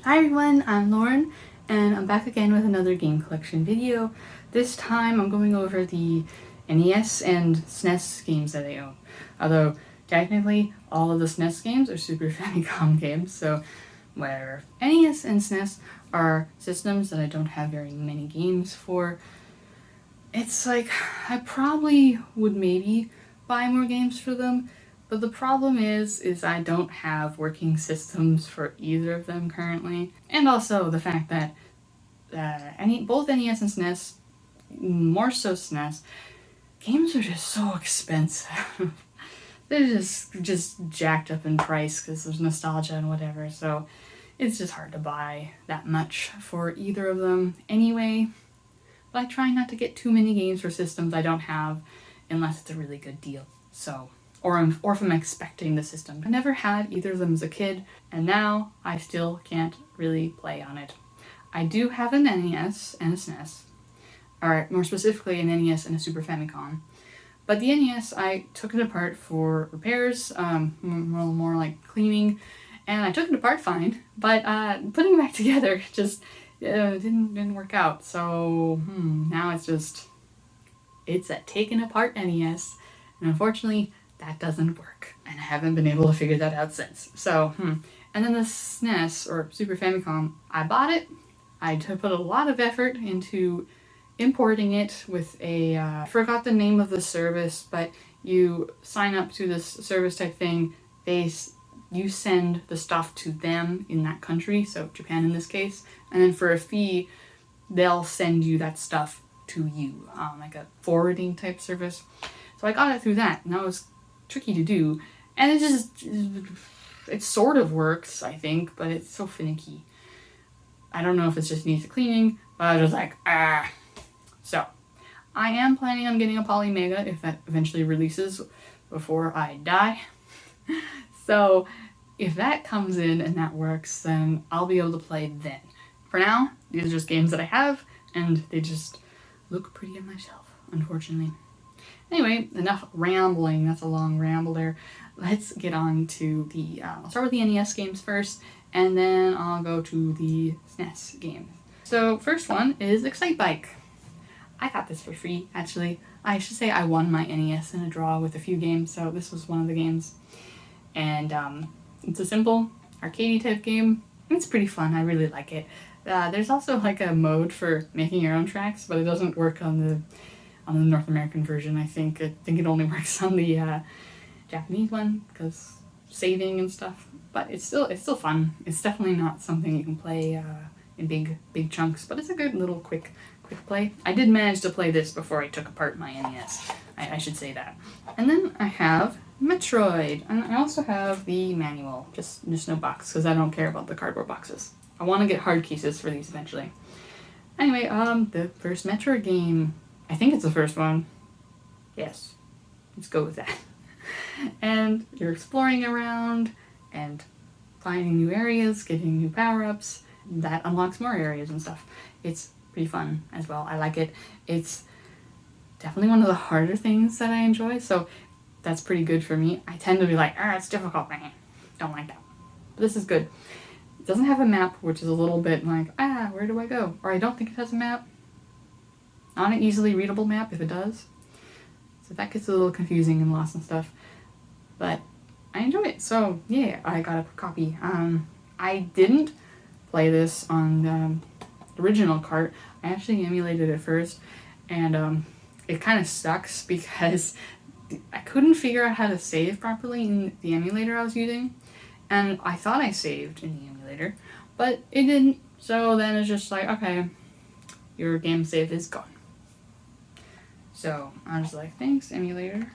Hi everyone, I'm Lauren, and I'm back again with another game collection video. This time I'm going over the NES and SNES games that I own. Although, technically, all of the SNES games are Super Famicom games, so where NES and SNES are systems that I don't have very many games for, it's like, I probably would maybe buy more games for them, but the problem is I don't have working systems for either of them currently. And also the fact that both NES and SNES, more so SNES, games are just so expensive. They're just jacked up in price because there's nostalgia and whatever, so it's just hard to buy that much for either of them anyway. But I try not to get too many games for systems I don't have unless it's a really good deal. So, or if I'm expecting the system. I never had either of them as a kid, and now I still can't really play on it. I do have an NES and a SNES, or more specifically an NES and a Super Famicom. But the NES, I took it apart for repairs, more like cleaning, and I took it apart fine, but putting it back together just didn't work out. So now it's a taken apart NES, and unfortunately that doesn't work, and I haven't been able to figure that out since. So and then the SNES or Super Famicom, I bought it. I put a lot of effort into importing it with I forgot the name of the service, but you sign up to this service type thing. You send the stuff to them in that country, so Japan in this case, and then for a fee, they'll send you that stuff to you, like a forwarding type service. So I got it through that, and that was tricky to do, and it sort of works, I think, but it's so finicky. I don't know if it's just needs cleaning, but I was like, So, I am planning on getting a Polymega if that eventually releases before I die. So, if that comes in and that works, then I'll be able to play then. For now, these are just games that I have, and they just look pretty on my shelf, unfortunately. Anyway, enough rambling. That's a long ramble there. Let's get on to I'll start with the NES games first, and then I'll go to the SNES games. So, first one is Excitebike. I got this for free, actually. I should say I won my NES in a draw with a few games, so this was one of the games. And it's a simple arcadey type game. It's pretty fun. I really like it. There's also like a mode for making your own tracks, but it doesn't work on the North American version. I think it only works on the Japanese one because saving and stuff. But it's still fun. It's definitely not something you can play in big chunks, but it's a good little quick play. I did manage to play this before I took apart my NES. I should say that. And then I have Metroid, and I also have the manual, just no box, because I don't care about the cardboard boxes. I want to get hard cases for these eventually. Anyway, the first Metroid game, I think it's the first one. Yes, let's go with that. And you're exploring around and finding new areas, getting new power-ups. That unlocks more areas and stuff. It's pretty fun as well. I like it. It's definitely one of the harder things that I enjoy, so that's pretty good for me. I tend to be like, it's difficult, man. Don't like that. But this is good. It doesn't have a map, which is a little bit like, where do I go? Or I don't think it has a map. Not an easily readable map if it does. So that gets a little confusing and lost and stuff. But I enjoy it. So yeah, I got a copy. I didn't play this on the original cart. I actually emulated it first, and it kind of sucks because I couldn't figure out how to save properly in the emulator I was using, and I thought I saved in the emulator, but it didn't. So then it's just like, okay, your game save is gone. So I was like, thanks, emulator.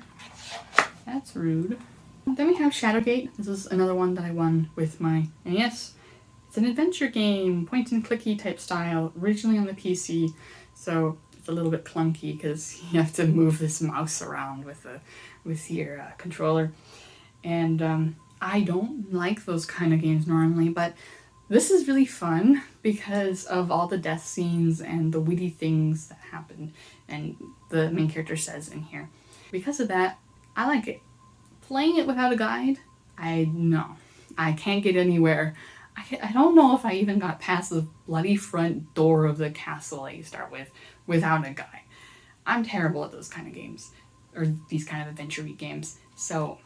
That's rude. Then we have Shadowgate. This is another one that I won with my NES. It's an adventure game, point and clicky type style, originally on the PC, so it's a little bit clunky because you have to move this mouse around with your controller. And I don't like those kind of games normally, but this is really fun because of all the death scenes and the witty things that happen and the main character says in here. Because of that, I like it. Playing it without a guide, I can't get anywhere I don't know if I even got past the bloody front door of the castle that you start with without a guide. I'm terrible at those kind of games, or these kind of adventure-y games. So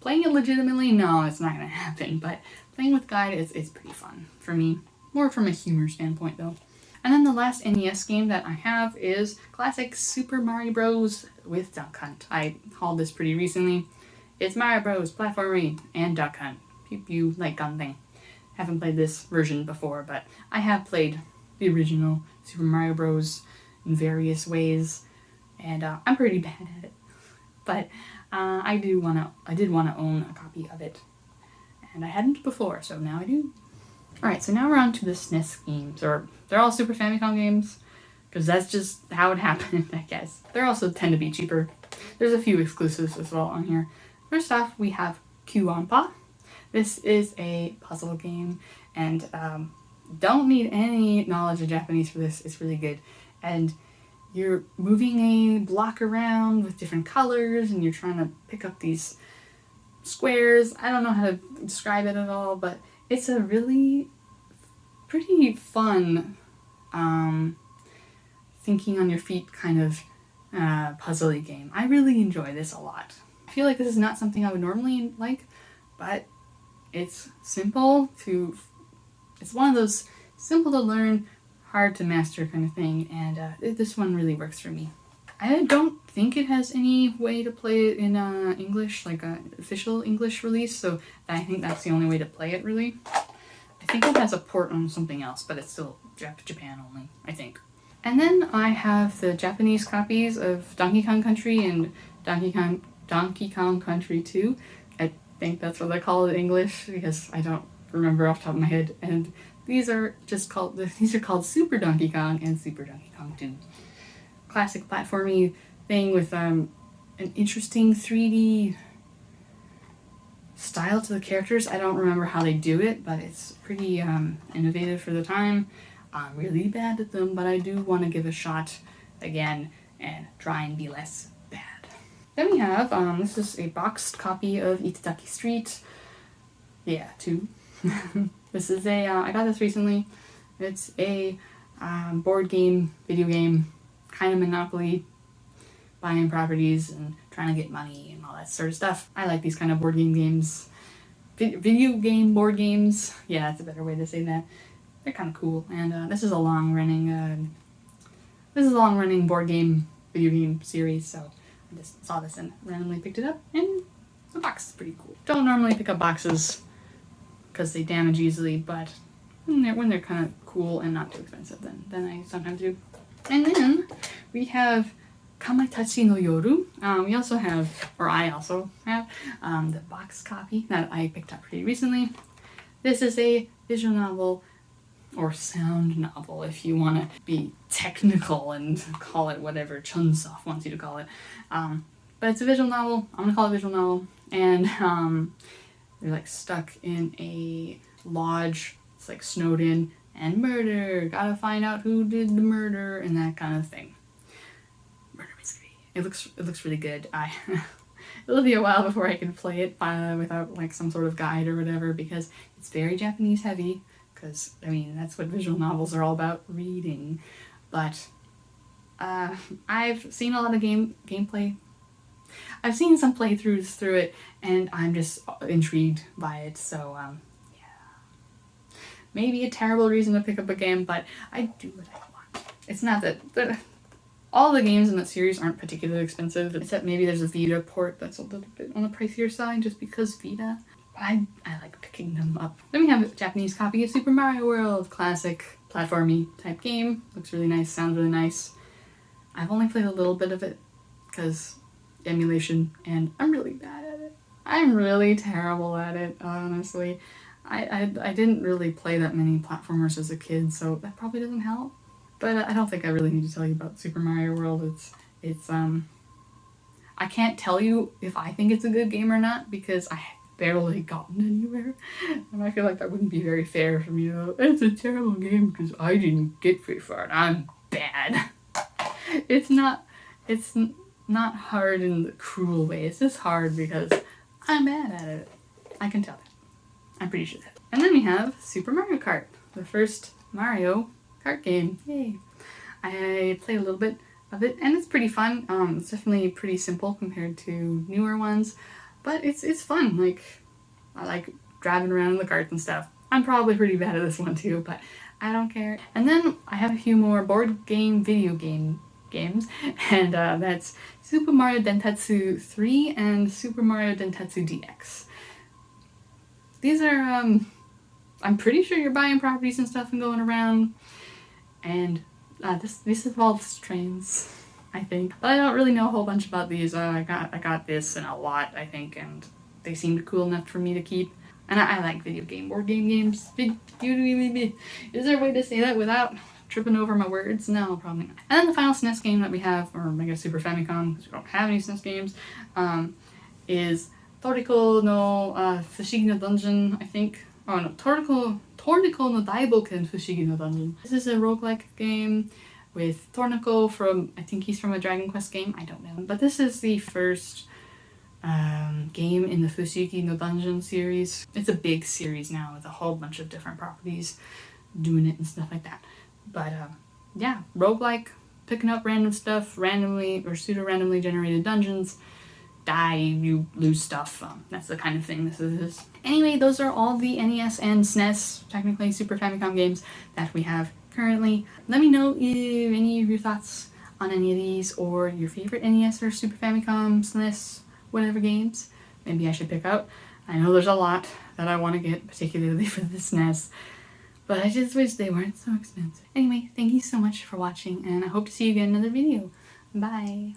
playing it legitimately, no, it's not going to happen. But playing with guide is pretty fun for me. More from a humor standpoint, though. And then the last NES game that I have is classic Super Mario Bros. With Duck Hunt. I hauled this pretty recently. It's Mario Bros. Platforming and Duck Hunt. Pew pew, like gun thing. Haven't played this version before, but I have played the original Super Mario Bros. In various ways, and I'm pretty bad at it. But I did want to own a copy of it, and I hadn't before, so now I do. Alright, so now we're on to the SNES games, or they're all Super Famicom games, because that's just how it happened, I guess. They also tend to be cheaper. There's a few exclusives as well on here. First off, we have Q-on-Pa. This is a puzzle game, and don't need any knowledge of Japanese for this. It's really good. And you're moving a block around with different colors, and you're trying to pick up these squares. I don't know how to describe it at all, but it's a really pretty fun thinking on your feet kind of puzzly game. I really enjoy this a lot. I feel like this is not something I would normally like, but it's it's one of those simple to learn, hard to master kind of thing, and this one really works for me. I don't think it has any way to play it in English, like an official English release, so I think that's the only way to play it, really. I think it has a port on something else, but it's still Japan only, I think. And then I have the Japanese copies of Donkey Kong Country and Donkey Kong Country 2. I think that's what they call it in English, because I don't remember off the top of my head. And these are called Super Donkey Kong and Super Donkey Kong 2. Classic platformy thing with an interesting 3D style to the characters. I don't remember how they do it, but it's pretty innovative for the time. I'm really bad at them, but I do want to give a shot again and try and be less bad. Then we have, this is a boxed copy of Itadaki Street. Yeah, 2. This is I got this recently. It's a board game, video game, kind of Monopoly, buying properties and trying to get money and all that sort of stuff. I like these kind of board game games. Video game board games. Yeah, that's a better way to say that. They're kind of cool. And this is a long-running board game, video game series, so I just saw this and randomly picked it up, and the box is pretty cool. Don't normally pick up boxes because they damage easily, but when they're kind of cool and not too expensive, then I sometimes do. And then we have Kamaitachi no Yoru. We also have, or I also have, the box copy that I picked up pretty recently. This is a visual novel, or sound novel if you want to be technical and call it whatever Chunsoft wants you to call it. But it's a visual novel. I'm going to call it a visual novel. And they're like stuck in a lodge. It's like snowed in, and murder. Gotta find out who did the murder and that kind of thing. Murder mystery. It looks really good. It'll be a while before I can play it without like some sort of guide or whatever, because it's very Japanese heavy. Because, I mean, that's what visual novels are all about, reading. But I've seen a lot of gameplay. I've seen some playthroughs through it, and I'm just intrigued by it. So, yeah. Maybe a terrible reason to pick up a game, but I do what I want. It's not that all the games in that series aren't particularly expensive, except maybe there's a Vita port that's a little bit on the pricier side, just because Vita. I like picking them up. Then we have a Japanese copy of Super Mario World, classic platformy type game. Looks really nice, sounds really nice. I've only played a little bit of it because emulation, and I'm really bad at it. I'm really terrible at it, honestly. I didn't really play that many platformers as a kid, so that probably doesn't help. But I don't think I really need to tell you about Super Mario World. It's I can't tell you if I think it's a good game or not, because I barely gotten anywhere, and I feel like that wouldn't be very fair for me. It's a terrible game because I didn't get very far and I'm bad. It's not hard in the cruel way. It's just hard because I'm bad at it. I can tell that. I'm pretty sure that. And then we have Super Mario Kart, the first Mario Kart game. Yay! I played a little bit of it, and it's pretty fun. It's definitely pretty simple compared to newer ones, but it's fun. Like, I like driving around in the carts and stuff. I'm probably pretty bad at this one too, but I don't care. And then I have a few more board game, video games, and that's Super Mario Densetsu 3 and Super Mario Densetsu DX. These are, I'm pretty sure you're buying properties and stuff and going around, and this involves trains, I think. But I don't really know a whole bunch about these. I got this and a lot, I think, and they seemed cool enough for me to keep. And I like board game games. Is there a way to say that without tripping over my words? No, probably not. And then the final SNES game that we have, or I guess Super Famicom, because we don't have any SNES games, is Toriko no Fushigi no Dungeon, I think. Oh no, Toriko no Daiboken Fushigi no Dungeon. This is a roguelike game with Torniko from, I think he's from a Dragon Quest game, I don't know. But this is the first game in the Fushigi no Dungeon series. It's a big series now with a whole bunch of different properties doing it and stuff like that. But yeah, roguelike, picking up random stuff, randomly or pseudo-randomly generated dungeons, die, you lose stuff. That's the kind of thing this is. Anyway, those are all the NES and SNES, technically Super Famicom games that we have currently. Let me know if any of your thoughts on any of these, or your favorite NES or Super Famicom, SNES, whatever games maybe I should pick out. I know there's a lot that I want to get, particularly for the SNES, but I just wish they weren't so expensive. Anyway, thank you so much for watching, and I hope to see you again in another video. Bye!